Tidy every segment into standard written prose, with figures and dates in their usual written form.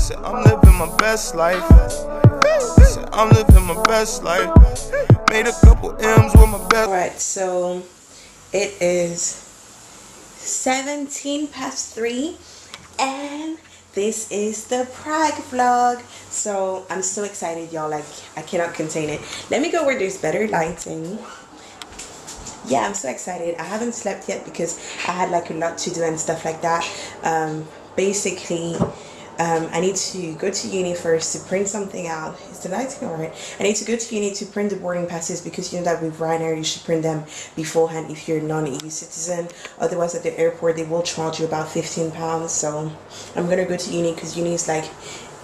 Said I'm living my best life. Said I'm living my best life. Made a couple M's with my best. Alright, so it is 3:17 and this is the Prague vlog. So I'm so excited, y'all. Like, I cannot contain it. Let me go where there's better lighting. Yeah, I'm so excited. I haven't slept yet because I had like a lot to do and stuff like that. Basically, I need to go to uni first to print something out. Is the lighting alright? I need to go to uni to print the boarding passes because you know that with Ryanair you should print them beforehand if you're a non-EU citizen. Otherwise at the airport they will charge you about £15. So I'm gonna go to uni because uni is like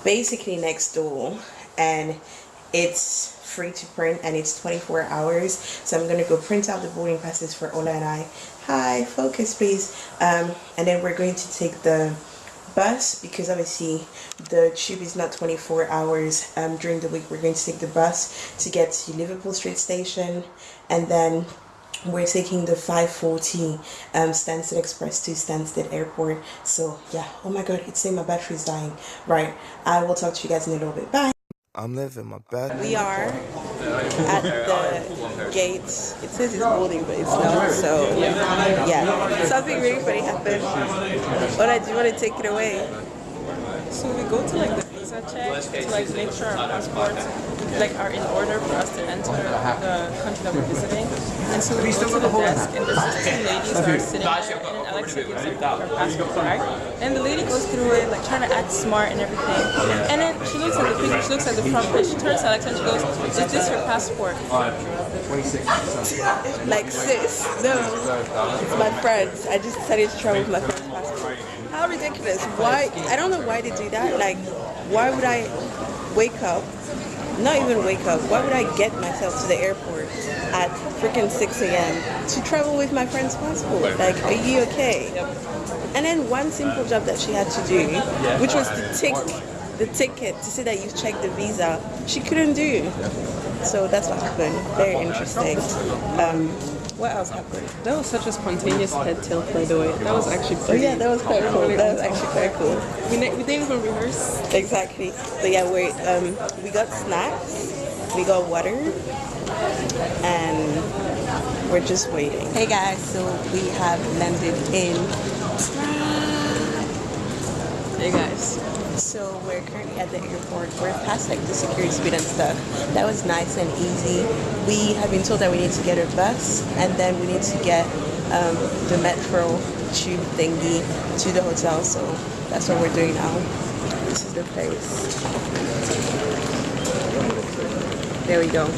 basically next door and it's free to print and it's 24 hours. So I'm gonna go print out the boarding passes for Ola and I. Hi, focus please. And then we're going to take the bus because obviously the tube is not 24 hours. During the week we're going to take the bus to get to Liverpool Street Station, and then we're taking the 5:40 Stansted Express to Stansted Airport. So yeah, oh my god, it's saying my battery is dying. Right, I will talk to you guys in a little bit. Bye. I'm living my best. We are at the gate. It says it's boarding, but it's not. So yeah, something really funny happened. Ola, do you want to take it away? So we go to like the visa check to like make sure our passports like are in order for us to enter the country that we're visiting. And so we go to the desk and there's just two ladies that are sitting there, and then Alexa gives her passport card. And the lady goes through it like trying to act smart and everything. And then she looks at the picture, she looks at the front page, she turns to Alexa and she goes, "Is this your passport?" Like, sis, no, it's my friends. I just decided to travel with my friend's passport. How ridiculous. Why? I don't know why they do that. Like, why would I wake up, not even wake up, why would I get myself to the airport at freaking 6 a.m. to travel with my friend's passport? Like, are you okay? And then one simple job that she had to do, which was to tick the ticket to say that you've checked the visa, she couldn't do. So that's what happened. Very interesting. What else happened? That was such a spontaneous head tilt, by the way. That was actually pretty. Yeah, that was quite cool. That was actually quite cool. We didn't even rehearse. Exactly. But yeah, we got snacks, we got water, and we're just waiting. Hey guys, so we have landed in Prague. Hey guys. So we're currently at the airport. We're past like the security speed and stuff. That was nice and easy. We have been told that we need to get a bus and then we need to get the metro tube thingy to the hotel. So that's what we're doing now. This is the place. There we go.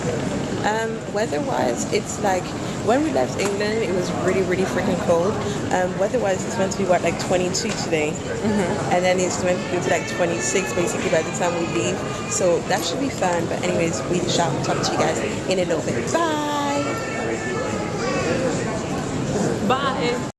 Weather-wise, it's like when we left England, it was really freaking cold. Weather-wise, it's meant to be what, like 22 today, and then it's meant to go to like 26 basically by the time we leave. So that should be fun. But anyways, we shall talk to you guys in a little bit. Bye. Bye.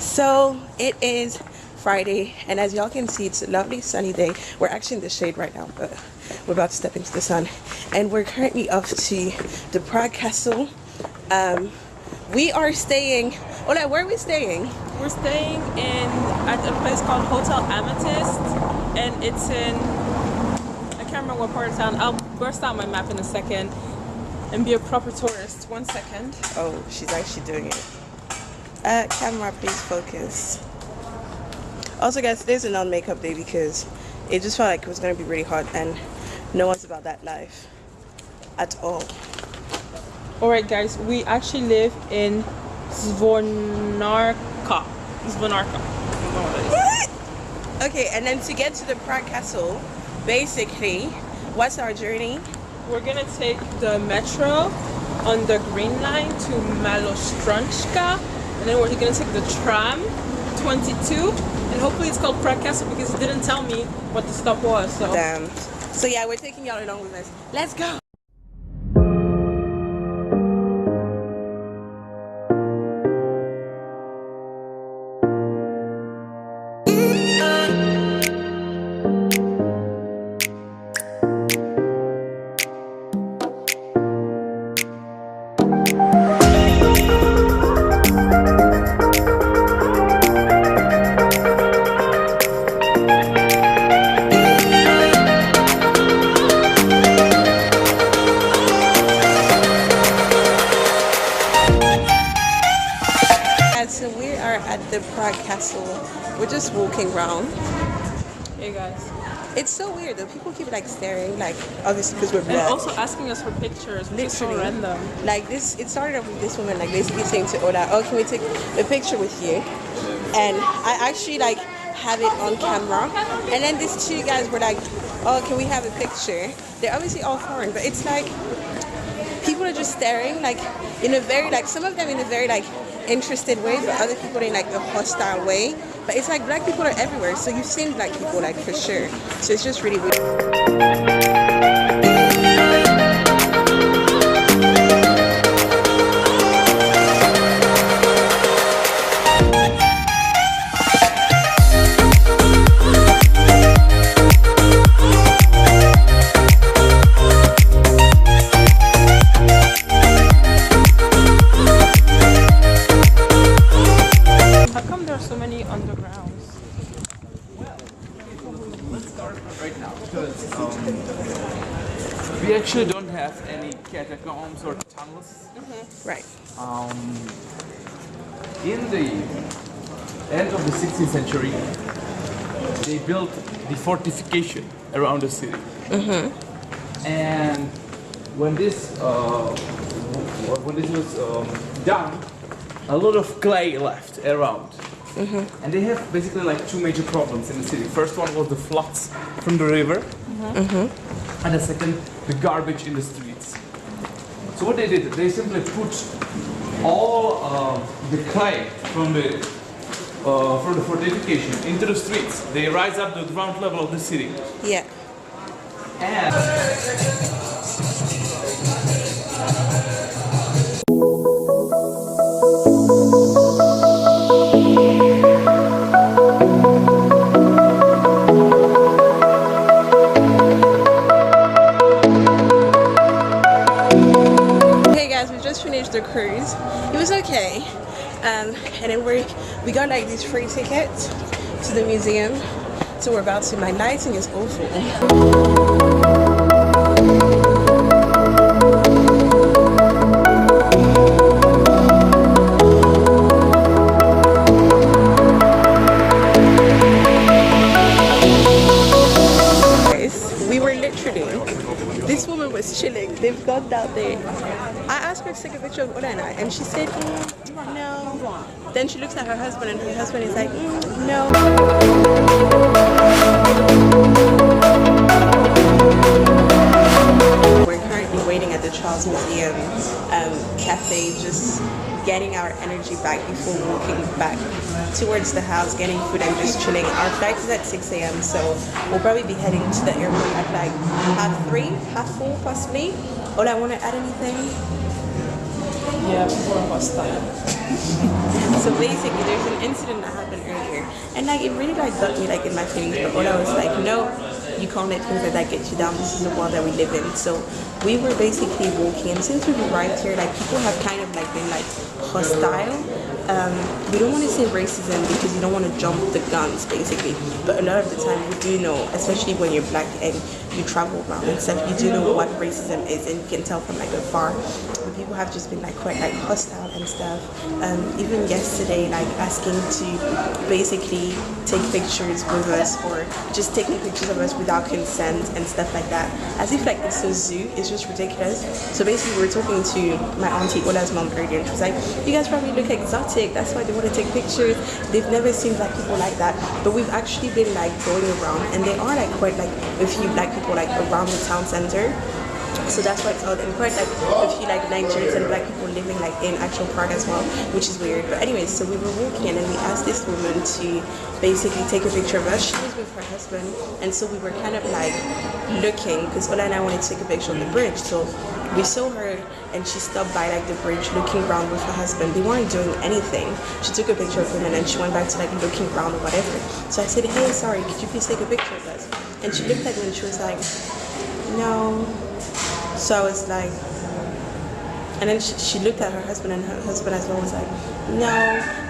So it is Friday, and as y'all can see, it's a lovely sunny day. We're actually in the shade right now, but we're about to step into the sun, and we're currently off to the Prague Castle. We are staying. Ola, where are we staying? We're staying at a place called Hotel Amethyst, and it's in, I can't remember what part of town. I'll burst out my map in a second and be a proper tourist. 1 second. Oh, she's actually doing it. Camera, please focus. Also guys, today's a non-makeup day because it just felt like it was going to be really hot and no one's about that life at all. Alright guys, we actually live in Zvonarka. Zvonarka. What? Okay, and then to get to the Prague Castle, basically, what's our journey? We're gonna take the metro on the Green Line to Malostranska, and then we're gonna take the tram 22, and hopefully it's called Prague Castle because he didn't tell me what the stop was. So. Damn. So yeah, we're taking y'all along with us. Let's go. So we are at the Prague Castle. We're just walking around. Hey guys. It's so weird though. People keep like staring, like obviously because we're And black. also asking us for pictures, which is so random. Like this, it started off with this woman like basically saying to Ola, "Oh, can we take a picture with you?" And I actually like have it on camera. And then these two guys were like, "Oh, can we have a picture?" They're obviously all foreign, but it's like people are just staring, like in a very like some of them in a very like interested way, but other people in like a hostile way. But it's like black people are everywhere, so you've seen black people like for sure. So it's just really weird. We actually don't have any catacombs or tunnels. Right. In the end of the 16th century, they built the fortification around the city. And when this was done, a lot of clay left around. And they have basically like two major problems in the city. First one was the floods from the river. And the second, the garbage in the streets. So what they did, they simply put all the clay from the fortification into the streets. They rise up to the ground level of the city. Yeah. And the cruise. It was okay, and then we got like these free tickets to the museum, so we're about to. My lighting is awful. We were literally, this woman was chilling. They've gone down there. I asked her to take a picture of Ola and I, and she said, no. Then she looks at her husband, and her husband is like, no. We're currently waiting at the Charles Museum cafe, just getting our energy back before walking back towards the house, getting food and just chilling. Our flight is at 6 a.m. so we'll probably be heading to the airport at like 3:30, 4:30 possibly. Ola, want to add anything? Yeah, more hostile. So basically there's an incident that happened earlier, and like it really like got me like in my feelings, but Ola was like, no, you can't let things like that get you down. This is the world that we live in. So we were basically walking, and since we've arrived here, like people have kind of like been like hostile. We don't want to say racism because you don't want to jump the guns basically, but a lot of the time we do know, especially when you're black and you travel around and stuff, you do know what racism is, and you can tell from like afar. But people have just been like quite like hostile and stuff. Even yesterday, like asking to basically take pictures with us, or just taking pictures of us without consent and stuff like that, as if like it's a zoo. It's just ridiculous. So basically, we were talking to my auntie Ola's mom earlier, and she was like, "You guys probably look exotic. That's why they want to take pictures. They've never seen black people like that." But we've actually been like going around, and there are like quite like a few black people like around the town center. So that's why it's odd, and quite like a few like Nigerians and black people living like in actual Prague as well, which is weird. But anyways, so we were walking and then we asked this woman to basically take a picture of us. She was with her husband, and so we were kind of like looking, because Ola and I wanted to take a picture on the bridge. So we saw her and she stopped by like the bridge looking around with her husband. They weren't doing anything. She took a picture of him and then she went back to like looking around or whatever. So I said, "Hey, sorry, could you please take a picture of us?" And she looked at me and she was like, "No." So I was like, and then she looked at her husband, and her husband as well was like, "No."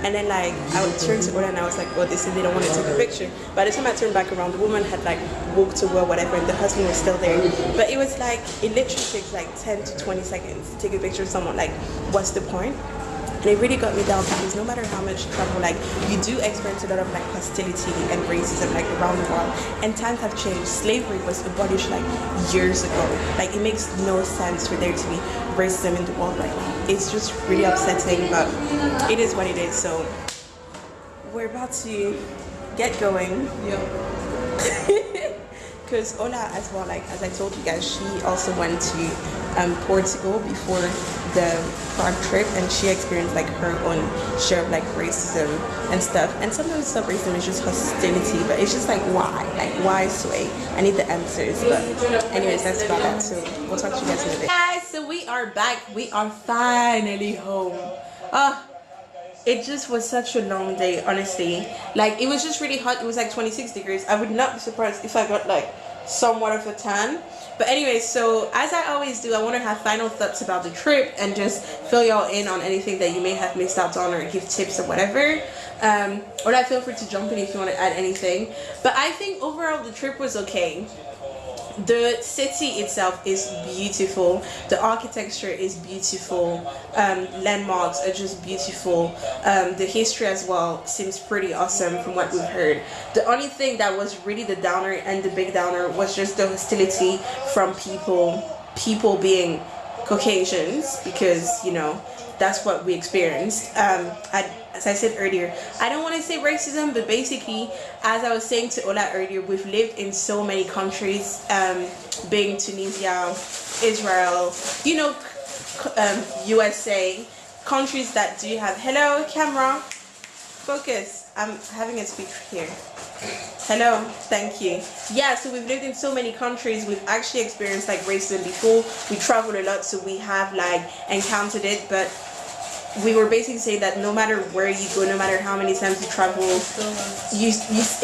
And then like I would turn to Ola and I was like, "Oh, they said they don't want to take a picture." By the time I turned back around, the woman had like walked away or whatever, and the husband was still there. But it was like, it literally takes like 10 to 20 seconds to take a picture of someone. Like, what's the point? And it really got me down, because no matter how much trouble, like, you do experience a lot of like hostility and racism like around the world, and times have changed. Slavery was abolished like years ago. Like, it makes no sense for there to be racism in the world right now. It's just really upsetting, but it is what it is. So we're about to get going. Because Ola as well, like as I told you guys, she also went to Portugal before the Prague trip, and she experienced like her own share of like racism and stuff. And sometimes some racism is just hostility, but it's just like, why Sway? I need the answers. But anyways, that's about that. So we'll talk to you guys in a bit. Guys, so we are back. We are finally home. It just was such a long day, honestly. Like, it was just really hot. It was like 26 degrees. I would not be surprised if I got like somewhat of a tan. But anyways, so as I always do, I want to have final thoughts about the trip and just fill y'all in on anything that you may have missed out on, or give tips or whatever. Or feel free to jump in if you want to add anything. But I think overall the trip was okay. The city itself is beautiful. The architecture is beautiful. Landmarks are just beautiful. The history as well seems pretty awesome from what we've heard. The only thing that was really the downer and the big downer was just the hostility from people being Caucasians, because, you know, that's what we experienced. As I said earlier, I don't want to say racism, but basically, as I was saying to Ola earlier, we've lived in so many countries, being Tunisia, Israel, you know, USA, countries that do have, hello, camera, focus, I'm having a speech here. Hello, thank you. Yeah, so we've lived in so many countries. We've actually experienced like racism before. We travel a lot, so we have like encountered it, but we were basically saying that no matter where you go, no matter how many times you travel, it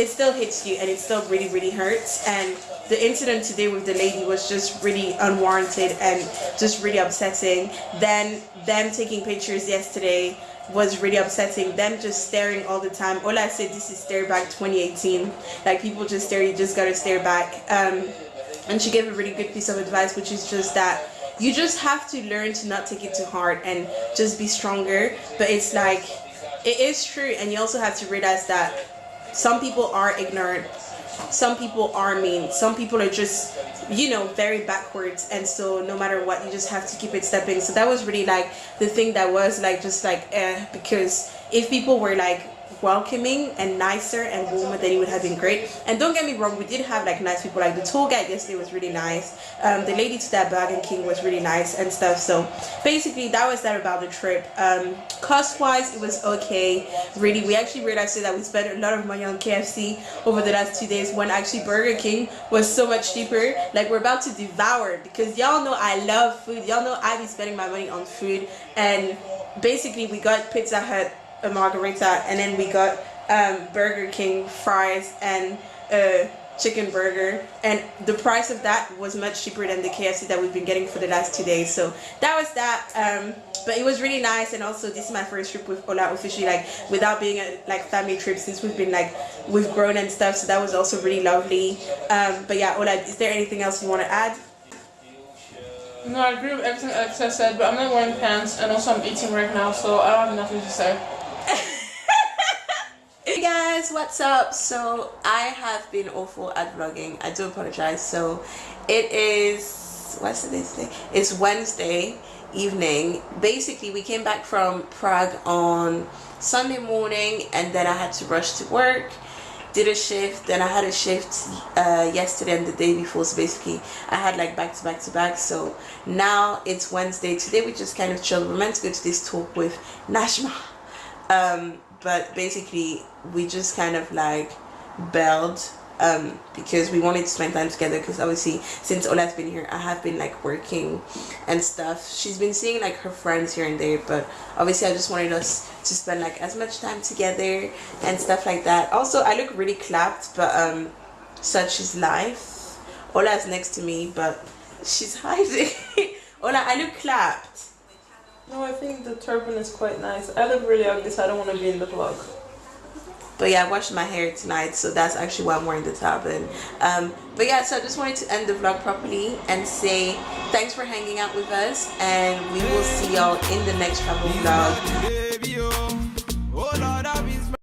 still hits you, and it still really, really hurts. And the incident today with the lady was just really unwarranted and just really upsetting. Then them taking pictures yesterday was really upsetting. Them just staring all the time. Ola said this is stare back 2018. Like, people just stare, you just gotta stare back. And she gave a really good piece of advice, which is just that you just have to learn to not take it too hard and just be stronger. But it's like, it is true, and you also have to realize that some people are ignorant, some people are mean, some people are just, you know, very backwards, and so no matter what, you just have to keep it stepping. So that was really like the thing that was like just like because if people were like welcoming and nicer and warmer, then it would have been great. And don't get me wrong, we did have like nice people. Like the tour guide yesterday was really nice. The lady to that Burger King was really nice and stuff. So basically that was that about the trip. Cost wise, it was okay. Really, we actually realized that we spent a lot of money on KFC over the last 2 days, when actually Burger King was so much cheaper. Like, we're about to devour, because y'all know I love food. Y'all know I be spending my money on food. And basically we got Pizza Hut, a margarita, and then we got Burger King fries and chicken burger, and the price of that was much cheaper than the KFC that we've been getting for the last 2 days. So that was that. But it was really nice, and also this is my first trip with Ola officially, like without being a like family trip, since we've grown and stuff. So that was also really lovely. But yeah, Ola, is there anything else you want to add? No, I agree with everything Alexa said, but I'm not wearing pants, and also I'm eating right now, so I don't have nothing to say. Hey guys, what's up? So I have been awful at vlogging. I do apologize. So it is, what's the day? It's Wednesday evening. Basically, we came back from Prague on Sunday morning, and then I had to rush to work. Did a shift, then I had a shift yesterday and the day before, so basically I had like back to back to back. So now it's Wednesday. Today we just kind of chilled. We're meant to go to this talk with Nashma, but basically we just kind of like bailed because we wanted to spend time together, because obviously since Ola's been here I have been like working and stuff. She's been seeing like her friends here and there, but obviously I just wanted us to spend like as much time together and stuff like that. Also, I look really clapped, but such is life. Ola is next to me, but she's hiding. Ola, I look clapped. No, I think the turban is quite nice. I look really ugly, so I don't want to be in the vlog. But yeah, I washed my hair tonight, so that's actually why I'm wearing the turban. But yeah, so I just wanted to end the vlog properly and say thanks for hanging out with us, and we will see y'all in the next travel vlog.